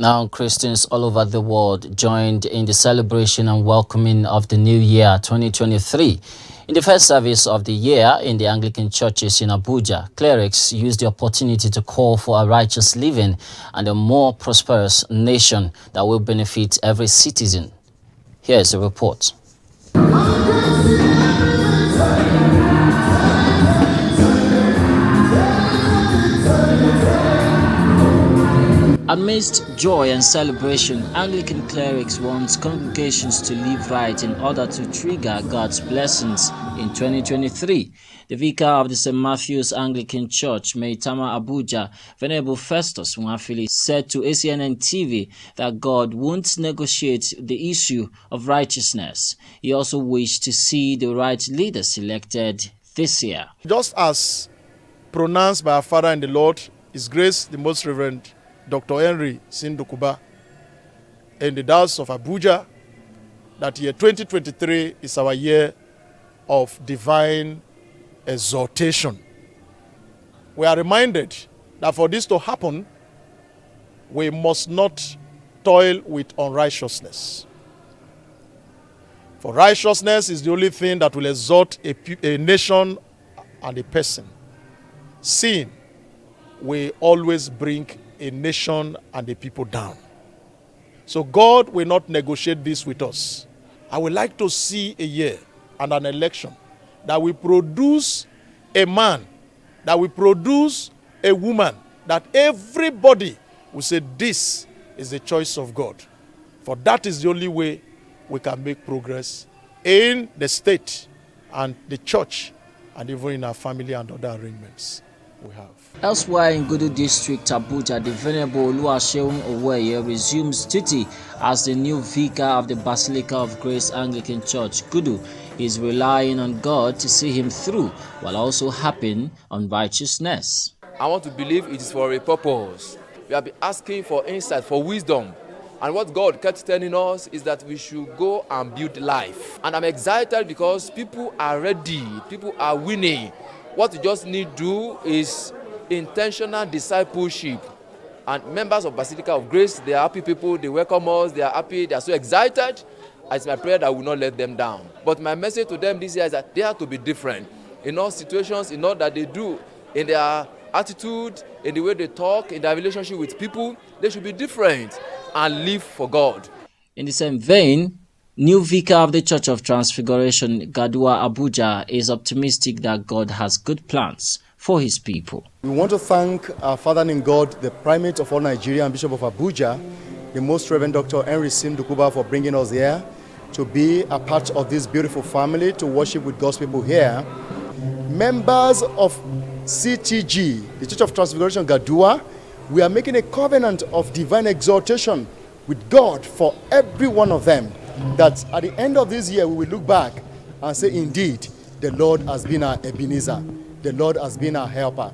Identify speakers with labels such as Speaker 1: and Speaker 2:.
Speaker 1: Now, Christians all over the world joined in the celebration and welcoming of the new year 2023. In the first service of the year in the Anglican churches in Abuja, clerics used the opportunity to call for a righteous living and a more prosperous nation that will benefit every citizen. Here's a report. Amidst joy and celebration, Anglican clerics want congregations to live right in order to trigger God's blessings in 2023. The vicar of the St. Matthew's Anglican Church, Maitama Abuja, Venerable Festus Mwafili, said to ACNNTV that God won't negotiate the issue of righteousness. He also wished to see the right leaders elected this year.
Speaker 2: Just as pronounced by our Father in the Lord, His Grace, the Most Reverend Dr. Henry Sindukuba, in the Diocese of Abuja, that year 2023 is our year of divine exaltation. We are reminded that for this to happen, we must not toil with unrighteousness. For righteousness is the only thing that will exalt a nation and a person. Sin will always bring a nation and a people down. So God will not negotiate this with us. I would like to see a year and an election that will produce a man, that will produce a woman, that everybody will say this is the choice of God. For that is the only way we can make progress in the state and the church and even in our family and other arrangements we have.
Speaker 1: Elsewhere in Gudu District, Abuja, the Venerable Oluwaseun Oweye resumes duty as the new vicar of the Basilica of Grace Anglican Church, Gudu. He is relying on God to see him through while also harping on righteousness.
Speaker 3: I want to believe it is for a purpose. We have been asking for insight, for wisdom. And what God kept telling us is that we should go and build life. And I'm excited because people are ready, people are winning. What we just need to do is intentional discipleship. And members of Basilica of Grace, they are happy people, they welcome us, they are happy, they are so excited. It's my prayer that I will not let them down. But my message to them this year is that they have to be different. In all situations, in all that they do, in their attitude, in the way they talk, in their relationship with people, they should be different and live for God.
Speaker 1: In the same vein, new vicar of the Church of Transfiguration, Gadua Abuja, is optimistic that God has good plans for his people.
Speaker 4: We want to thank our Father in God, the Primate of all Nigeria and Bishop of Abuja, the Most Reverend Dr. Henry Sindukuba, for bringing us here to be a part of this beautiful family, to worship with God's people here. Members of CTG, the Church of Transfiguration Gadua, we are making a covenant of divine exaltation with God for every one of them, that at the end of this year we will look back and say, indeed, the Lord has been our Ebenezer, the Lord has been our helper.